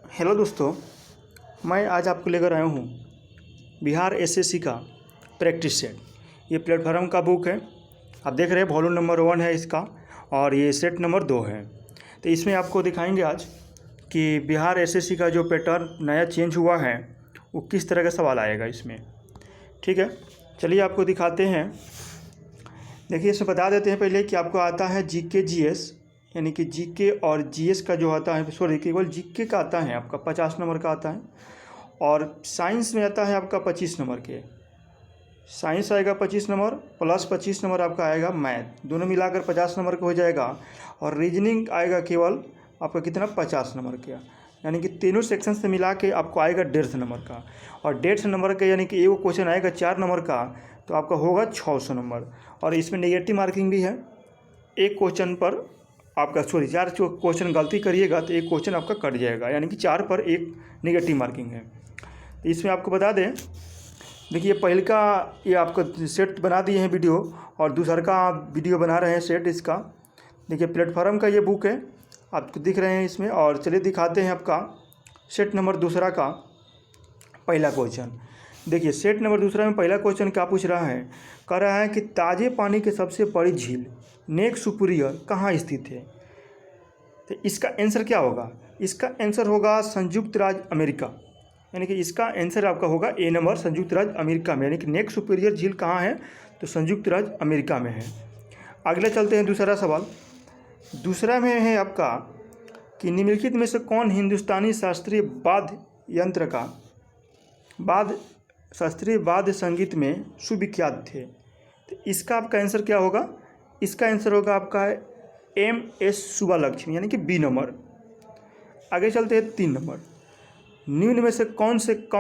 Hello दोस्तों, मैं आज आपको लेकर आया हूँ बिहार एसएससी का प्रैक्टिस सेट। ये प्लेटफॉर्म का बुक है। आप देख रहे हैं वॉल्यूम नंबर 1 है इसका और ये सेट नंबर 2 है। तो इसमें आपको दिखाएंगे आज कि बिहार एसएससी का जो पैटर्न नया चेंज हुआ है वो किस तरह का सवाल आएगा इसमें। ठीक है, चलिए आपको दिखाते हैं। देखिए, इसमें बता देते हैं पहले कि आपको आता है जीके जीएस, यानी कि जीके और जीएस का जो आता है, सॉरी केवल जीके का आता है आपका 50 नंबर का आता है, और साइंस में आता है आपका 25 नंबर के। साइंस आएगा 25 नंबर प्लस 25 नंबर आपका आएगा मैथ, दोनों मिलाकर 50 नंबर का हो जाएगा। और रीजनिंग आएगा केवल आपका कितना 50 नंबर का, यानी कि तीनों सेक्शन से मिला के आपको आएगा 150 नंबर का। और 150 नंबर का यानी कि एक क्वेश्चन आएगा 4 नंबर का, तो आपका होगा 600 नंबर। और इसमें नेगेटिव मार्किंग भी है। एक क्वेश्चन पर आपका 4 क्वेश्चन गलती करिएगा तो एक क्वेश्चन आपका कट जाएगा, यानी कि 4 पर 1 नेगेटिव मार्किंग है। तो इसमें आपको बता दें, देखिए पहले का ये आपका सेट बना दिए हैं वीडियो, और दूसरा का वीडियो बना रहे हैं सेट इसका। देखिए प्लेटफॉर्म का ये बुक है, आपको दिख रहे हैं इसमें। और चलिए दिखाते हैं आपका सेट नंबर दूसरा का पहला क्वेश्चन। देखिए सेट नंबर दूसरा में पहला क्वेश्चन क्या पूछ रहा है, कह रहा है कि ताजे पानी की सबसे बड़ी झील नेक सुपीरियर कहाँ स्थित है। तो इसका आंसर क्या होगा? इसका आंसर होगा संयुक्त राज्य अमेरिका, यानी कि इसका आंसर आपका होगा ए नंबर, संयुक्त राज्य अमेरिका में। यानी कि नेक सुपीरियर झील कहाँ है, तो संयुक्त राज्य अमेरिका में है। अगले चलते हैं दूसरा सवाल। दूसरा में है आपका कि निम्नलिखित में से कौन हिंदुस्तानी शास्त्रीय वाद्य संगीत में सुविख्यात थे। तो इसका आपका आंसर क्या होगा? इसका आंसर होगा आपका MS सुब्बालक्ष्मी, यानी कि बी नंबर। आगे चलते हैं 3 नंबर। निम्न में से कम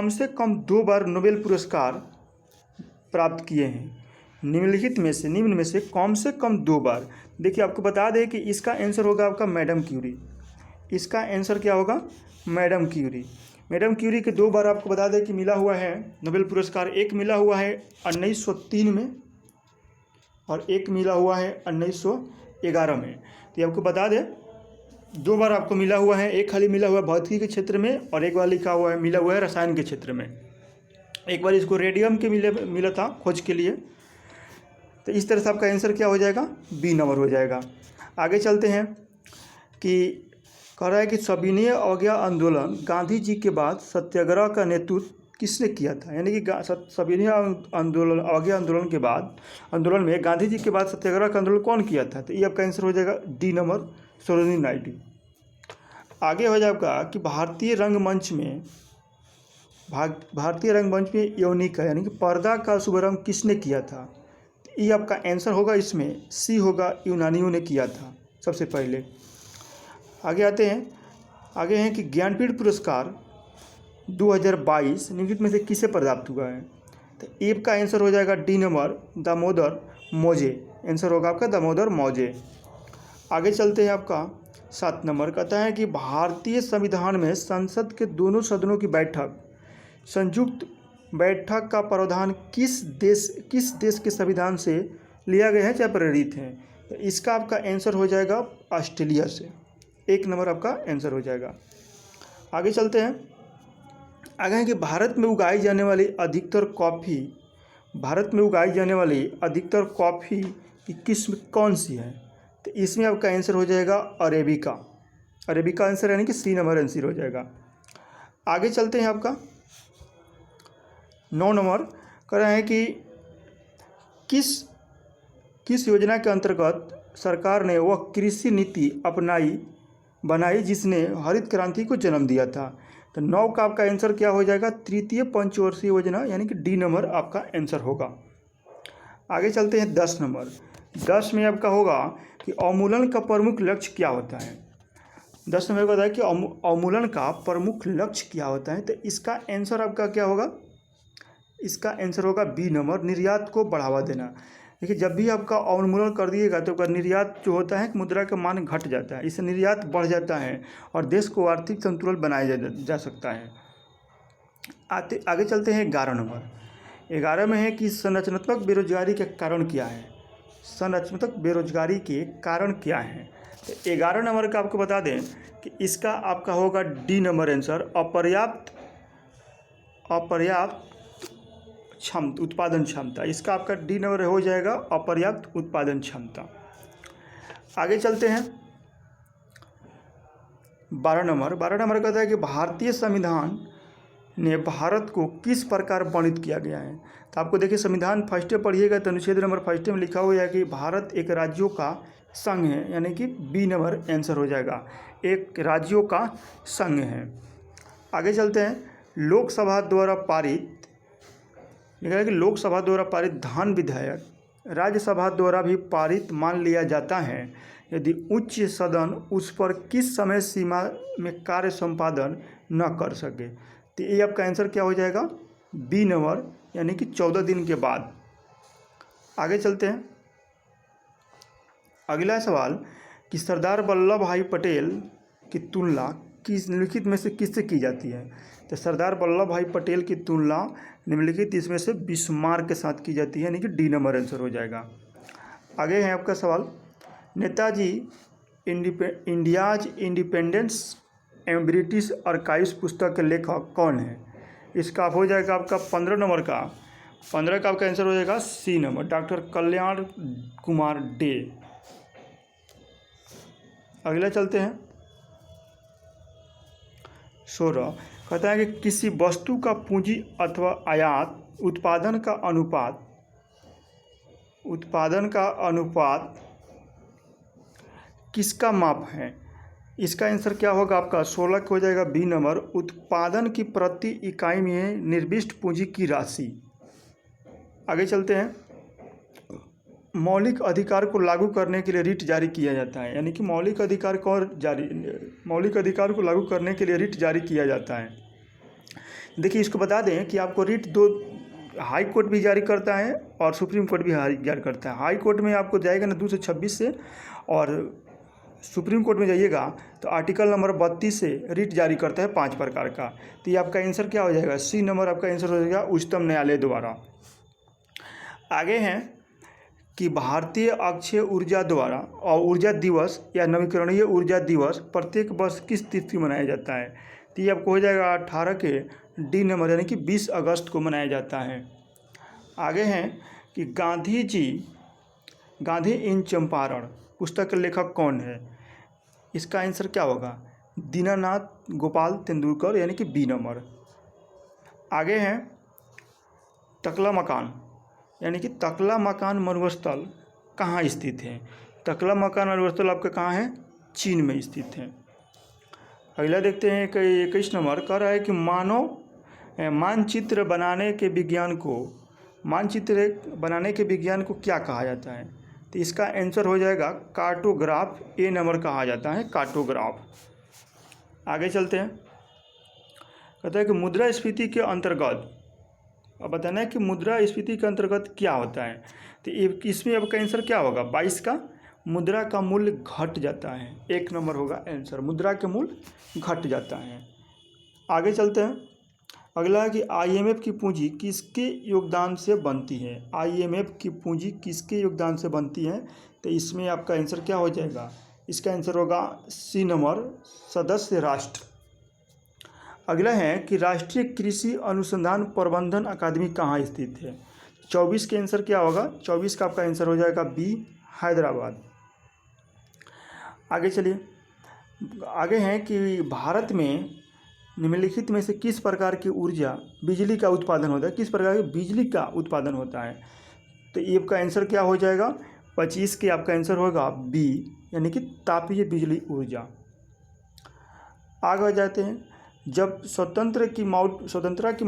से कम 2 बार नोबेल पुरस्कार प्राप्त किए हैं। निम्न में से कम 2 बार। देखिए आपको बता दें कि इसका आंसर होगा आपका मैडम क्यूरी। इसका आंसर क्या होगा? Madam Curie. मैडम क्यूरी के 2 बार आपको बता दें कि मिला हुआ है नोबेल पुरस्कार। एक मिला हुआ है 1903 में और एक मिला हुआ है 1911 में। तो ये आपको बता दें 2 बार आपको मिला हुआ है। एक खाली मिला हुआ है भौतिकी के क्षेत्र में और एक बार मिला हुआ है रसायन के क्षेत्र में। एक बार इसको रेडियम के मिला था खोज के लिए। तो इस तरह से आपका आंसर क्या हो जाएगा? बी नंबर हो जाएगा। आगे चलते हैं कि कह रहा है कि सविनय अवज्ञा आंदोलन गांधी जी के बाद सत्याग्रह का नेतृत्व किसने किया था। यानी कि सविनय अवज्ञा आंदोलन में गांधी जी के बाद सत्याग्रह का आंदोलन कौन किया था। तो ये आपका आंसर हो जाएगा डी नंबर, सरोजिनी नायडू। आगे हो जाएगा कि भारतीय रंगमंच में यौनिका यानी कि पर्दा का शुभारंभ किसने किया था। तो ये आपका आंसर होगा इसमें सी होगा, यूनानियों ने किया था सबसे पहले। आगे आते हैं, आगे हैं कि ज्ञानपीठ पुरस्कार 2022 निम्नलिखित में से किसे प्राप्त हुआ है। तो ए का आंसर हो जाएगा डी नंबर, दामोदर मौजे। आंसर होगा आपका दामोदर मौजे। आगे चलते हैं आपका 7 नंबर। कहता है कि भारतीय संविधान में संसद के दोनों सदनों की संयुक्त बैठक का प्रावधान किस देश के संविधान से लिया गया है चाहे प्रेरित है। तो इसका आपका आंसर हो जाएगा ऑस्ट्रेलिया से। 1 नंबर आपका आंसर हो जाएगा। आगे चलते हैं, आगे है कि भारत में उगाई जाने वाली अधिकतर कॉफ़ी की किस्म कौन सी है। तो इसमें आपका आंसर हो जाएगा अरेबिका आंसर, यानी कि सी नंबर आंसर हो जाएगा। आगे चलते हैं आपका 9 नंबर। कह रहे हैं कि किस योजना के अंतर्गत सरकार ने वह कृषि नीति बनाई जिसने हरित क्रांति को जन्म दिया था। तो 9 का आपका आंसर क्या हो जाएगा? तृतीय पंचवर्षीय योजना, यानी कि डी नंबर आपका आंसर होगा। आगे चलते हैं 10 नंबर। 10 में आपका होगा कि अवमूलन का प्रमुख लक्ष्य क्या होता है। 10 नंबर बताया कि अवमूलन का प्रमुख लक्ष्य क्या होता है। तो इसका आंसर आपका क्या होगा? इसका आंसर होगा बी नंबर, निर्यात को बढ़ावा देना। देखिए जब भी आपका अवमूलन कर दिएगा तो निर्यात जो होता है मुद्रा का मान घट जाता है, इससे निर्यात बढ़ जाता है और देश को आर्थिक संतुलन बनाया जा सकता है। आगे चलते हैं 11 नंबर। 11 में है कि संरचनात्मक बेरोजगारी के कारण क्या है। संरचनात्मक बेरोजगारी के कारण क्या है। तो 11 नंबर का आपको बता दें कि इसका आपका होगा डी नंबर आंसर, अपर्याप्त उत्पादन क्षमता। इसका आपका डी नंबर हो जाएगा, अपर्याप्त उत्पादन क्षमता। आगे चलते हैं 12 नंबर कहता है कि भारतीय संविधान ने भारत को किस प्रकार वर्णित किया गया है। तो आपको देखिए संविधान फर्स्ट पढ़िएगा तो अनुच्छेद नंबर फर्स्ट में लिखा हुआ है कि भारत एक राज्यों का संघ है, यानी कि बी नंबर आंसर हो जाएगा, एक राज्यों का संघ है। आगे चलते हैं, लोकसभा द्वारा पारित, लिखा है कि लोकसभा द्वारा पारित धन विधेयक राज्यसभा द्वारा भी पारित मान लिया जाता है यदि उच्च सदन उस पर किस समय सीमा में कार्य संपादन न कर सके। तो ये आपका आंसर क्या हो जाएगा, बी नंबर, यानी कि 14 दिन के बाद। आगे चलते हैं, अगला सवाल कि सरदार वल्लभ भाई पटेल की तुलना किस निम्नलिखित में से किससे की जाती है। तो सरदार वल्लभ भाई पटेल की तुलना निम्नलिखित इसमें से बिस्मार्क के साथ की जाती है, यानी कि डी नंबर आंसर हो जाएगा। आगे है आपका सवाल, नेताजी इंडियाज इंडिपेंडेंस एवं ब्रिटिश आर्काइव्स पुस्तक के लेखक कौन है। इसका हो जाएगा आपका 15 नंबर का, 15 का आपका आंसर हो जाएगा सी नंबर, डॉक्टर कल्याण कुमार डे। अगला चलते हैं 16, कहता है कि किसी वस्तु का पूंजी अथवा आयात उत्पादन का अनुपात किसका माप है। इसका आंसर क्या होगा आपका 16 हो जाएगा बी नंबर, उत्पादन की प्रति इकाई में निर्दिष्ट पूंजी की राशि। आगे चलते हैं, मौलिक अधिकार को लागू करने के लिए रिट जारी किया जाता है, यानी कि मौलिक अधिकार को लागू करने के लिए रिट जारी किया जाता है। देखिए इसको बता दें कि आपको रिट दो हाई कोर्ट भी जारी करता है और सुप्रीम कोर्ट भी जारी करता है। हाई कोर्ट में आपको जाएगा ना 226 से, और सुप्रीम कोर्ट में जाइएगा तो आर्टिकल नंबर 32 से रिट जारी करता है 5 प्रकार का। तो ये आपका आंसर क्या हो जाएगा, सी नंबर आपका आंसर हो जाएगा, उच्चतम न्यायालय द्वारा। आगे हैं कि भारतीय अक्षय ऊर्जा द्वारा और ऊर्जा दिवस या नवीकरणीय ऊर्जा दिवस प्रत्येक वर्ष किस तिथि मनाया जाता है। तो ये आपको हो जाएगा 18 के डी नंबर, यानी कि 20 अगस्त को मनाया जाता है। आगे हैं कि गांधी इन चंपारण पुस्तक के लेखक कौन है। इसका आंसर क्या होगा, दीनानाथ गोपाल तेंदुलकर, यानी कि बी नंबर। आगे हैं तकला मकान, यानी कि तकला मकान मरुस्थल कहाँ स्थित है। तकला मकान मरुस्थल आपका कहाँ है, चीन में स्थित है। अगला देखते हैं 21 नंबर, कह रहा है कि मानचित्र बनाने के विज्ञान को क्या कहा जाता है। तो इसका आंसर हो जाएगा कार्टोग्राफ, ए नंबर कहा जाता है, कार्टोग्राफ। आगे चलते हैं, कहता है कि मुद्रास्फीति के अंतर्गत, अब बताना है कि मुद्रास्फीति के अंतर्गत क्या होता है। तो इसमें आपका आंसर क्या होगा, 22 का मुद्रा का मूल्य घट जाता है, 1 नंबर होगा आंसर, मुद्रा के मूल्य घट जाता है। आगे चलते हैं, अगला है कि आईएमएफ की पूंजी किसके योगदान से बनती है। आईएमएफ की पूंजी किसके योगदान से बनती है। तो इसमें आपका आंसर क्या हो जाएगा, इसका आंसर होगा सी नंबर, सदस्य राष्ट्र। अगला है कि राष्ट्रीय कृषि अनुसंधान प्रबंधन अकादमी कहाँ स्थित है। 24 के आंसर क्या होगा, 24 का आपका आंसर हो जाएगा बी, हैदराबाद। आगे चलिए, आगे हैं कि भारत में निम्नलिखित में से किस प्रकार की ऊर्जा बिजली का उत्पादन होता है, किस प्रकार की बिजली का उत्पादन होता है। तो ये आपका आंसर क्या हो जाएगा, 25 के आपका आंसर होगा बी, यानी कि तापीय बिजली ऊर्जा। आगे जाते हैं, जब स्वतंत्रता की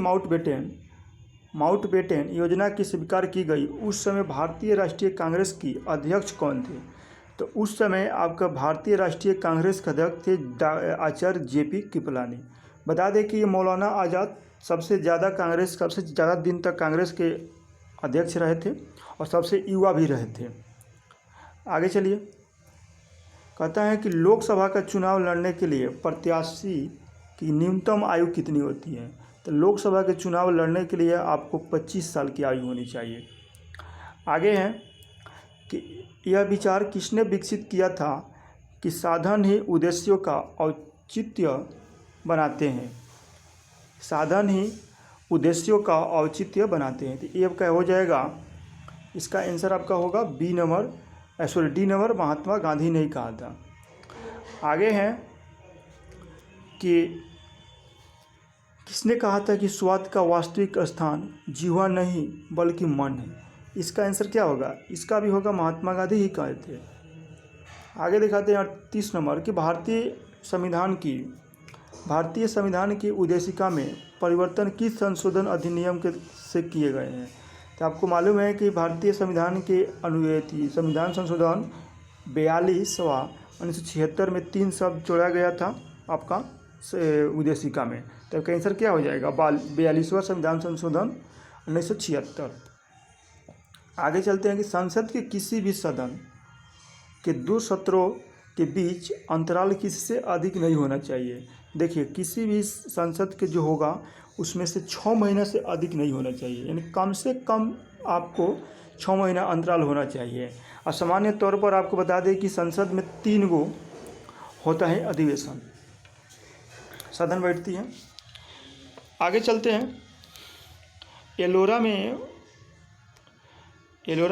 माउंटबेटन योजना की स्वीकार की गई उस समय भारतीय राष्ट्रीय कांग्रेस की अध्यक्ष कौन थे। तो उस समय आपका भारतीय राष्ट्रीय कांग्रेस के अध्यक्ष थे आचार्य जेपी कृपलानी। बता दें कि ये मौलाना आज़ाद सबसे ज़्यादा दिन तक कांग्रेस के अध्यक्ष रहे थे और सबसे युवा भी रहे थे। आगे चलिए, कहता है कि लोकसभा का चुनाव लड़ने के लिए प्रत्याशी की न्यूनतम आयु कितनी होती है। तो लोकसभा के चुनाव लड़ने के लिए आपको 25 साल की आयु होनी चाहिए। आगे है कि यह विचार किसने विकसित किया था। कि साधन ही उद्देश्यों का औचित्य बनाते हैं। साधन ही उद्देश्यों का औचित्य बनाते हैं। तो ये आपका हो जाएगा, इसका आंसर आपका होगा डी नंबर, महात्मा गांधी ने कहा था। आगे है कि किसने कहा था कि स्वाद का वास्तविक स्थान जीवा नहीं बल्कि मन है। इसका आंसर क्या होगा? इसका भी होगा महात्मा गांधी ही कहे थे। आगे दिखाते हैं 38 नंबर कि भारतीय संविधान की उद्देशिका में परिवर्तन किस संशोधन अधिनियम से किए गए हैं। तो आपको मालूम है कि भारतीय संविधान के संविधान संशोधन 42वां 1976 में 3 शब्द जोड़ा गया था आपका उद्देशिका में। तो आपका आंसर क्या हो जाएगा? 42वां संविधान संशोधन 1976। आगे चलते हैं कि संसद के किसी भी सदन के 2 सत्रों के बीच अंतराल किससे अधिक नहीं होना चाहिए। देखिए, किसी भी संसद के जो होगा उसमें से 6 महीना से अधिक नहीं होना चाहिए, यानी कम से कम आपको 6 महीना अंतराल होना चाहिए। और सामान्य तौर पर आपको बता दें कि संसद में 3 गो होता है अधिवेशन, सदन बैठती है। आगे चलते हैं, एलोरा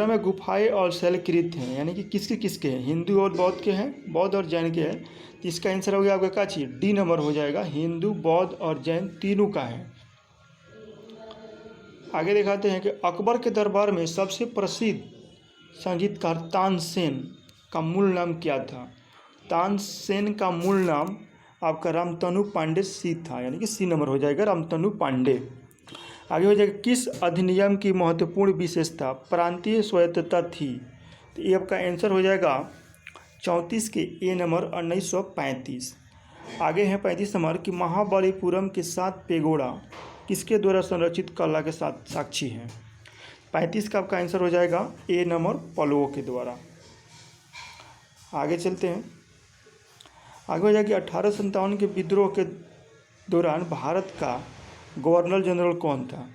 में गुफाएं और शैलकृत हैं, यानी कि किसके हैं? हिंदू और बौद्ध के हैं, बौद्ध और जैन के हैं। तो इसका आंसर हो गया आपका क्या चीज़? डी नंबर हो जाएगा, हिंदू बौद्ध और जैन तीनों का है। आगे दिखाते हैं कि अकबर के दरबार में सबसे प्रसिद्ध संगीतकार तानसेन का मूल नाम क्या था। तानसेन का मूल नाम आपका रामतनु पांडे सी था, यानी कि सी नंबर हो जाएगा, रामतनु पांडे। आगे हो जाएगा, किस अधिनियम की महत्वपूर्ण विशेषता प्रांतीय स्वायत्तता थी। तो ये आपका आंसर हो जाएगा 34 के ए नंबर 1935। आगे है 35 नंबर कि महाबलीपुरम के 7 पेगोड़ा किसके द्वारा संरक्षित कला के साथ साक्षी हैं। 35 का आपका आंसर हो जाएगा ए नंबर, पल्लवों के द्वारा। आगे चलते हैं, आगे हो जाएगा 1857 के विद्रोह के दौरान भारत का गवर्नर जनरल कौन था।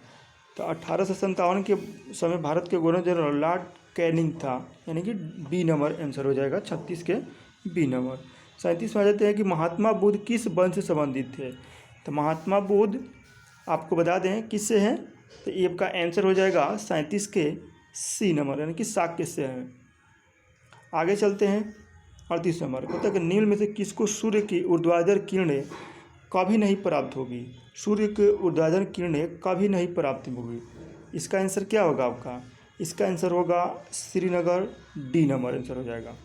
तो 1857 के समय भारत के गवर्नर जनरल लॉर्ड कैनिंग था, यानी कि बी नंबर आंसर हो जाएगा, 36 के बी नंबर। 37 में आ जाते हैं कि महात्मा बुद्ध किस वंश से संबंधित थे। तो महात्मा बुद्ध आपको बता दें किससे हैं। तो ये आपका आंसर हो जाएगा 37 के सी नंबर, यानी कि शाक्य से है। आगे चलते हैं 38 नंबर, कहता है कि निम्न में से किसको सूर्य की ऊर्ध्वाधर किरणें कभी नहीं प्राप्त होगी। सूर्य के ऊर्ध्वाधर किरणें कभी नहीं प्राप्त होगी। इसका आंसर क्या होगा आपका? इसका आंसर होगा श्रीनगर, डी नंबर आंसर हो जाएगा।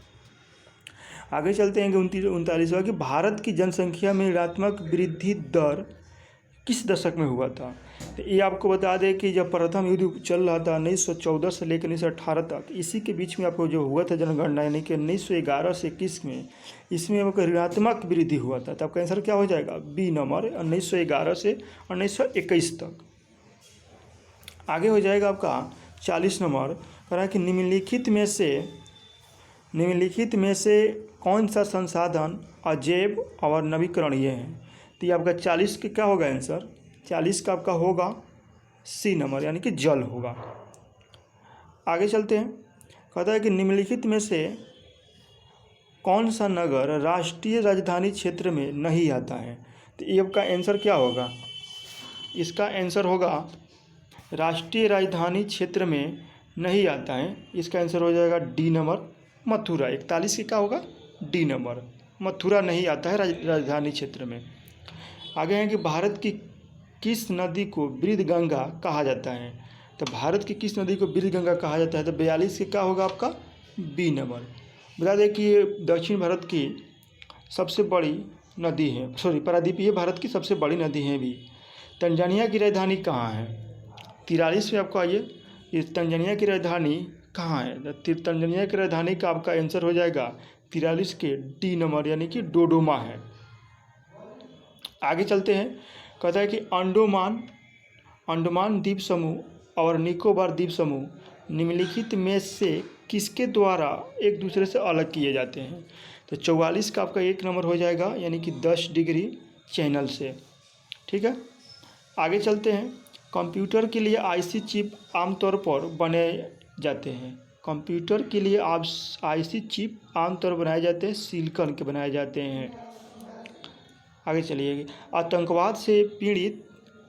आगे चलते हैं कि 39वां कि भारत की जनसंख्या में ऋणात्मक वृद्धि दर किस दशक में हुआ था। तो ये आपको बता दें कि जब प्रथम युद्ध चल रहा था 1914 से लेकर 1918 तक, इसी के बीच में आपको जो हुआ था जनगणना, यानी कि 1911 से 21 में, इसमें आपको ऋणात्मक वृद्धि हुआ था। तो आपका आंसर क्या हो जाएगा? बी नंबर, 1911 से 1921 तक। आगे हो जाएगा आपका 40 नंबर, कह रहा है कि निम्नलिखित में से कौन सा संसाधन अजैव और नवीकरणीय है। तो ये आपका 40 के क्या होगा आंसर? 40 का आपका होगा सी नंबर, यानी कि जल होगा। आगे चलते हैं, कहता है कि निम्नलिखित में से कौन सा नगर राष्ट्रीय राजधानी क्षेत्र में नहीं आता है। तो ये आपका आंसर क्या होगा? इसका आंसर होगा राष्ट्रीय राजधानी क्षेत्र में नहीं आता है। इसका आंसर हो जाएगा डी नंबर, मथुरा। 41 के क्या होगा? डी नंबर, मथुरा नहीं आता है राजधानी क्षेत्र में। आगे है कि भारत की किस नदी को वृद्ध गंगा कहा जाता है। तो भारत की किस नदी को वृद्ध गंगा कहा जाता है। तो 42 के क्या होगा आपका? B number. बता दें कि ये दक्षिण भारत की सबसे बड़ी नदी है, प्रायद्वीपीय भारत की सबसे बड़ी नदी है भी। तंजानिया की राजधानी कहाँ है? 43 में आपको आइए, ये तंजानिया की राजधानी कहाँ है। तंजानिया की राजधानी का आपका आंसर हो जाएगा 43 के डी नंबर, यानी कि डोडोमा है। आगे चलते हैं, कहता है कि अंडमान द्वीप समूह और निकोबार द्वीप समूह निम्नलिखित में से किसके द्वारा एक दूसरे से अलग किए जाते हैं। तो 44 का आपका 1 नंबर हो जाएगा, यानी कि 10 डिग्री चैनल से। ठीक है, आगे चलते हैं। कंप्यूटर के लिए आईसी चिप आमतौर पर बने जाते हैं। कंप्यूटर के लिए आप आईसी चिप आमतौर पर बनाए जाते हैं सिलिकॉन के बनाए जाते हैं। आगे चलिए, आतंकवाद से पीड़ित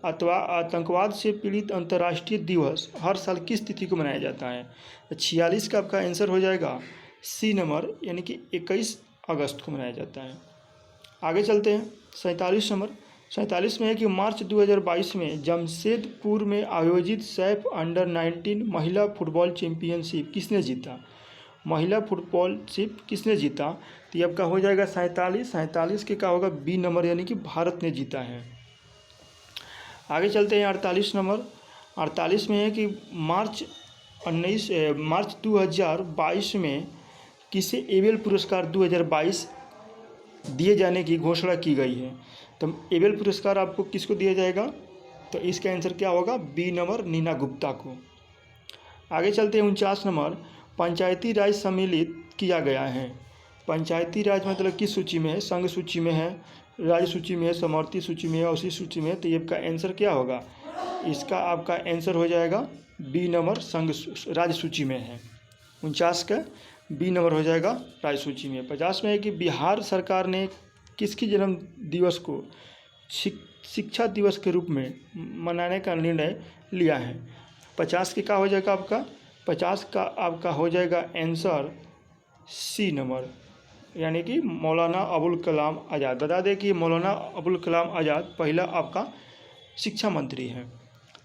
अथवा आतंकवाद से पीड़ित अंतर्राष्ट्रीय दिवस हर साल किस तिथि को मनाया जाता है? 46 का आपका आंसर हो जाएगा सी नंबर, यानी कि 21 अगस्त को मनाया जाता है। आगे चलते हैं 47 नंबर। 47 में है कि मार्च 2022 में जमशेदपुर में आयोजित सैफ अंडर 19 महिला फुटबॉल चैंपियनशिप किसने जीता? महिला फुटबॉलशिप किसने जीता? तो ये आपका हो जाएगा 47 के का होगा बी नंबर, यानी कि भारत ने जीता है। आगे चलते हैं 48 नंबर। 48 में है कि मार्च 2022 में किसे एबेल पुरस्कार 2022 दिए जाने की घोषणा की गई है? तो एबेल पुरस्कार आपको किसको दिया जाएगा? तो इसका आंसर क्या होगा? बी नंबर, नीना गुप्ता को। आगे चलते हैं 49 नंबर। पंचायती राज सम्मिलित किया गया है। पंचायती राज मतलब किस सूची में है? संघ सूची में है, राज्य सूची में है, समवर्ती सूची में है, उसी सूची में है। तो ये आपका आंसर क्या होगा? इसका आपका आंसर हो जाएगा बी नंबर, संघ राज्य सूची में है। 49 का बी नंबर हो जाएगा राज्य सूची में। 50 में है कि बिहार सरकार ने किसकी जन्म दिवस को शिक्षा दिवस के रूप में मनाने का निर्णय लिया है? 50 के का हो जाएगा आपका? 50 का आपका हो जाएगा आंसर सी नंबर, यानी कि मौलाना अबुल कलाम आज़ाद। बता दें कि मौलाना अबुल कलाम आज़ाद पहला आपका शिक्षा मंत्री है।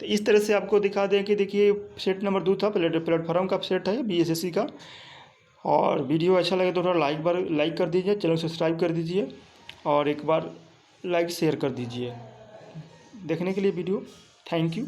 तो इस तरह से आपको दिखा दें कि देखिए सेट नंबर 2 था, प्लेटफॉर्म का सेट है बीएसएससी का। और वीडियो अच्छा लगे तो थोड़ा लाइक कर दीजिए, चैनल सब्सक्राइब कर दीजिए और एक बार लाइक शेयर कर दीजिए। देखने के लिए वीडियो थैंक यू।